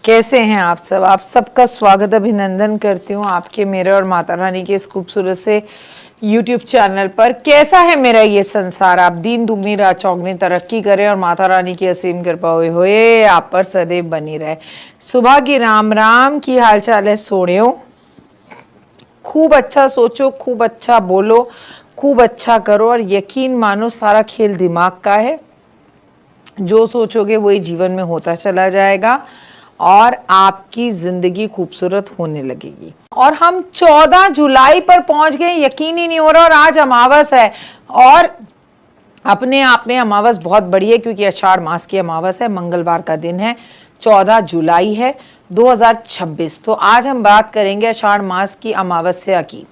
कैसे हैं आप सब? आप सबका स्वागत अभिनंदन करती हूँ आपके, मेरे और माता रानी के इस खूबसूरत से YouTube चैनल पर। कैसा है मेरा ये संसार? आप दिन दुगनी रात चौगनी तरक्की करें और माता रानी की असीम कृपा होए आप पर सदैव बनी रहे। सुबह की राम राम की हाल चाल है सोनियो। खूब अच्छा सोचो, खूब अच्छा बोलो, खूब अच्छा करो और यकीन मानो सारा खेल दिमाग का है। जो सोचोगे वही जीवन में होता चला जाएगा और आपकी जिंदगी खूबसूरत होने लगेगी। और हम 14 जुलाई पर पहुंच गए, यकीन ही नहीं हो रहा। और आज अमावस है और अपने आप में अमावस बहुत बड़ी है क्योंकि आषाढ़ मास की अमावस है, मंगलवार का दिन है, 14 जुलाई है 2026। तो आज हम बात करेंगे आषाढ़ मास की अमावस्या की।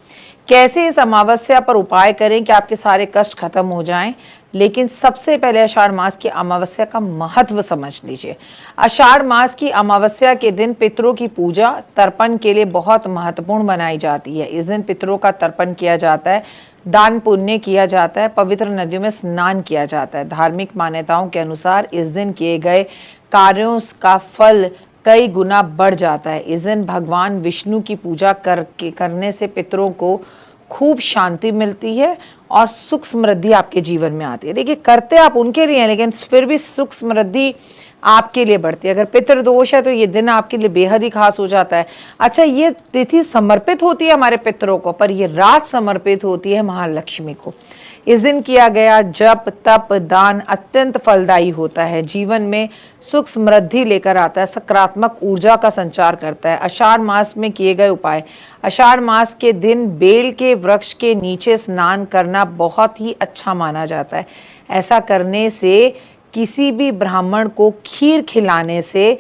कैसे इस अमावस्या पर उपाय करें कि आपके सारे कष्ट खत्म हो जाएं। लेकिन सबसे पहले आषाढ़ मास की अमावस्या का महत्व समझ लीजिए। आषाढ़ मास की अमावस्या के दिन पितरों की पूजा तर्पण के लिए बहुत महत्वपूर्ण बनाई जाती है। इस दिन पितरों का तर्पण किया जाता है, दान पुण्य किया जाता है, पवित्र नदियों में स्नान किया जाता है। धार्मिक मान्यताओं के अनुसार इस दिन किए गए कार्यों का फल कई गुना बढ़ जाता है। इस दिन भगवान विष्णु की पूजा करने से पितरों को खूब शांति मिलती है और सुख समृद्धि आपके जीवन में आती है। देखिए, करते आप उनके लिए हैं लेकिन फिर भी सुख समृद्धि आपके लिए बढ़ती है। अगर पितृ दोष है तो ये दिन आपके लिए बेहद ही खास हो जाता है। अच्छा, ये तिथि समर्पित होती है हमारे पितरों को, पर ये रात समर्पित होती है महालक्ष्मी को। इस दिन किया गया जप तप दान अत्यंत फलदायी होता है, जीवन में सुख समृद्धि लेकर आता है, सकारात्मक ऊर्जा का संचार करता है। आषाढ़ मास में किए गए उपाय। आषाढ़ मास के दिन बेल के वृक्ष के नीचे स्नान करना बहुत ही अच्छा माना जाता है। ऐसा करने से किसी भी ब्राह्मण को खीर खिलाने से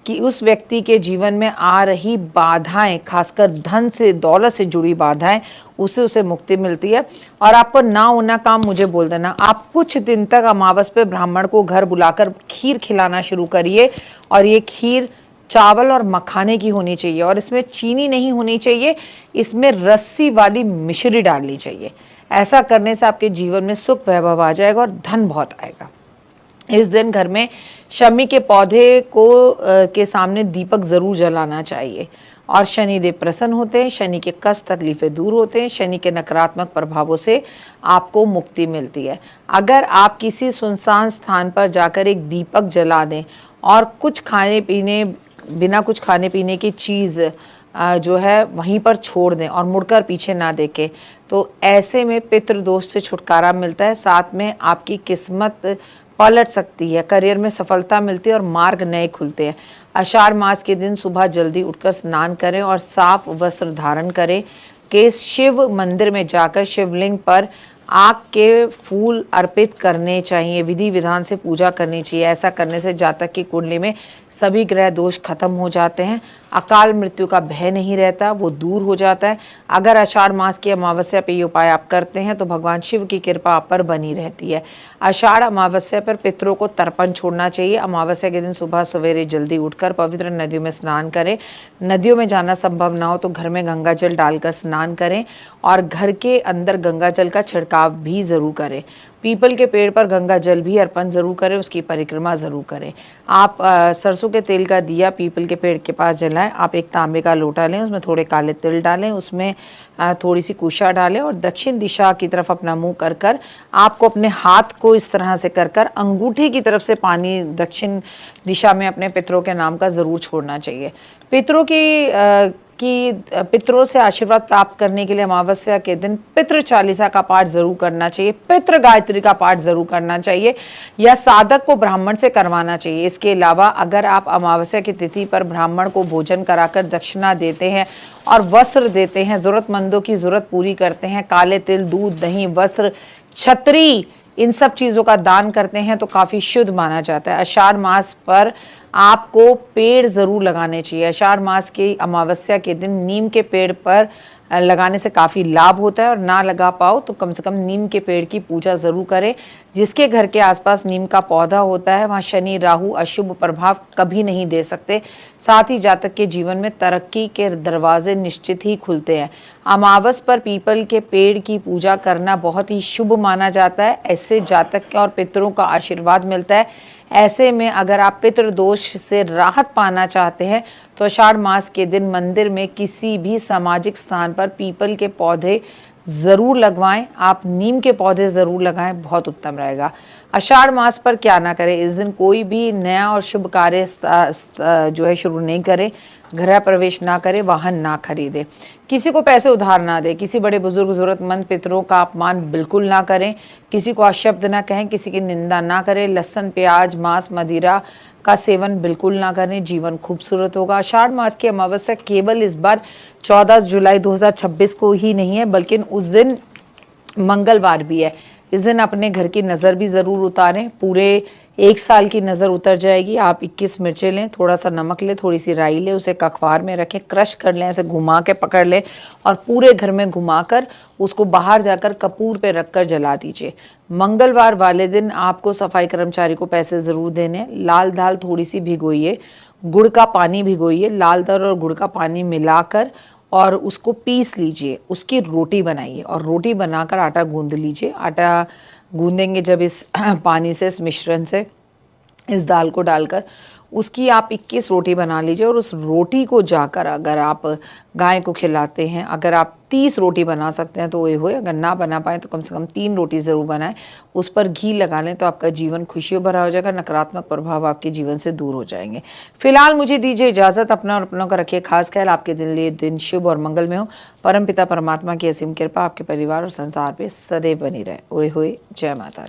कि उस व्यक्ति के जीवन में आ रही बाधाएं, खासकर धन से दौलत से जुड़ी बाधाएं, उसे मुक्ति मिलती है। और आपको ना होना काम मुझे बोल देना, आप कुछ दिन तक अमावस पे ब्राह्मण को घर बुलाकर खीर खिलाना शुरू करिए। और ये खीर चावल और मखाने की होनी चाहिए और इसमें चीनी नहीं होनी चाहिए, इसमें रस्सी वाली मिश्री डालनी चाहिए। ऐसा करने से आपके जीवन में सुख वैभव आ जाएगा और धन बहुत आएगा। इस दिन घर में शमी के पौधे के सामने दीपक जरूर जलाना चाहिए और शनिदेव प्रसन्न होते हैं, शनि के कष्ट तकलीफें दूर होते हैं, शनि के नकारात्मक प्रभावों से आपको मुक्ति मिलती है। अगर आप किसी सुनसान स्थान पर जाकर एक दीपक जला दें और बिना कुछ खाने पीने की चीज़ जो है वहीं पर छोड़ दें और मुड़कर पीछे ना देखें, तो ऐसे में पितृदोष से छुटकारा मिलता है। साथ में आपकी किस्मत पलट सकती है, करियर में सफलता मिलती है और मार्ग नए खुलते हैं। आषाढ़ मास के दिन सुबह जल्दी उठकर स्नान करें और साफ वस्त्र धारण करें। शिव मंदिर में जाकर शिवलिंग पर आग के फूल अर्पित करने चाहिए, विधि विधान से पूजा करनी चाहिए। ऐसा करने से जातक की कुंडली में सभी ग्रह दोष खत्म हो जाते हैं, अकाल मृत्यु का भय नहीं रहता, वो दूर हो जाता है। अगर आषाढ़ मास की अमावस्या पे ये उपाय आप करते हैं तो भगवान शिव की कृपा आप पर बनी रहती है। आषाढ़ अमावस्या पर पितरों को तर्पण छोड़ना चाहिए। अमावस्या के दिन सुबह सवेरे जल्दी उठकर पवित्र नदियों में स्नान करें। नदियों में जाना संभव ना हो तो घर में गंगा जल डालकर स्नान करें और घर के अंदर गंगा जल का छिड़काव भी ज़रूर करें। पीपल के पेड़ पर गंगा जल भी अर्पण ज़रूर करें, उसकी परिक्रमा ज़रूर करें। आप सरसों के तेल का दिया पीपल के पेड़ के पास जलाएं। आप एक तांबे का लोटा लें, उसमें थोड़े काले तिल डालें, उसमें थोड़ी सी कुशा डालें और दक्षिण दिशा की तरफ अपना मुंह कर आपको अपने हाथ को इस तरह से कर अंगूठे की तरफ से पानी दक्षिण दिशा में अपने पितरों के नाम का ज़रूर छोड़ना चाहिए। पितरों से आशीर्वाद प्राप्त करने के लिए अमावस्या के दिन पितृ चालीसा का पाठ जरूर करना चाहिए, पितृ गायत्री का पाठ जरूर करना चाहिए या साधक को ब्राह्मण से करवाना चाहिए। इसके अलावा अगर आप अमावस्या की तिथि पर ब्राह्मण को भोजन कराकर दक्षिणा देते हैं और वस्त्र देते हैं, जरूरतमंदों की जरूरत पूरी करते हैं, काले तिल दूध दही वस्त्र छतरी इन सब चीज़ों का दान करते हैं तो काफ़ी शुद्ध माना जाता है। आषाढ़ मास पर आपको पेड़ ज़रूर लगाने चाहिए। आषाढ़ मास की अमावस्या के दिन नीम के पेड़ पर लगाने से काफ़ी लाभ होता है और ना लगा पाओ तो कम से कम नीम के पेड़ की पूजा ज़रूर करें। जिसके घर के आसपास नीम का पौधा होता है वहाँ शनि राहु अशुभ प्रभाव कभी नहीं दे सकते। साथ ही जातक के जीवन में तरक्की के दरवाजे निश्चित ही खुलते हैं। अमावस पर पीपल के पेड़ की पूजा करना बहुत ही शुभ माना जाता है। ऐसे जातक के और पितरों का आशीर्वाद मिलता है। ऐसे में अगर आप पितृदोष से राहत पाना चाहते हैं तो आषाढ़ मास के दिन मंदिर में किसी भी सामाजिक स्थान पर पीपल के पौधे ज़रूर लगवाएं। आप नीम के पौधे ज़रूर लगाएं, बहुत उत्तम रहेगा। आषाढ़ मास पर क्या ना करें, इस दिन कोई भी नया और शुभ कार्य जो है शुरू नहीं करें, गृह प्रवेश ना करें, वाहन ना खरीदें, किसी को पैसे उधार ना दें, किसी बड़े बुजुर्ग ज़रूरतमंद पितरों का अपमान बिल्कुल ना करें, किसी को अशब्द ना कहें, किसी की निंदा ना करें, लहसुन प्याज मांस मदिरा का सेवन बिल्कुल ना करें, जीवन खूबसूरत होगा। आषाढ़ मास की अमावस्या केवल इस बार 14 जुलाई 2026 को ही नहीं है, बल्कि उस दिन मंगलवार भी है। इस दिन अपने घर की नज़र भी ज़रूर उतारें, पूरे 1 साल की नज़र उतर जाएगी। आप 21 मिर्चें लें, थोड़ा सा नमक लें, थोड़ी सी राई लें, उसे अखबार में रखें, क्रश कर लें, ऐसे घुमा के पकड़ लें और पूरे घर में घुमाकर उसको बाहर जाकर कपूर पे रखकर जला दीजिए। मंगलवार वाले दिन आपको सफाई कर्मचारी को पैसे ज़रूर देने। लाल दाल थोड़ी सी भिगोइए, गुड़ का पानी भिगोइए, लाल दाल और गुड़ का पानी मिलाकर और उसको पीस लीजिए, उसकी रोटी बनाइए और रोटी बनाकर आटा गूंद लीजिए। आटा गूंदेंगे जब इस पानी से, इस मिश्रण से, इस दाल को डालकर उसकी आप 21 रोटी बना लीजिए और उस रोटी को जाकर अगर आप गाय को खिलाते हैं, अगर आप 30 रोटी बना सकते हैं तो ये होए, अगर ना बना पाएँ तो कम से कम 3 रोटी ज़रूर बनाएं, उस पर घी लगा लें तो आपका जीवन खुशियों भरा हो जाएगा, नकारात्मक प्रभाव आपके जीवन से दूर हो जाएंगे। फिलहाल मुझे दीजिए इजाज़त, अपना और अपनों का रखिए खास ख्याल, आपके दिन शुभ और मंगल में हो। परमपिता परमात्मा की असीम कृपा आपके परिवार और संसार पर सदैव बनी रहे। ओए होए, जय माता दी।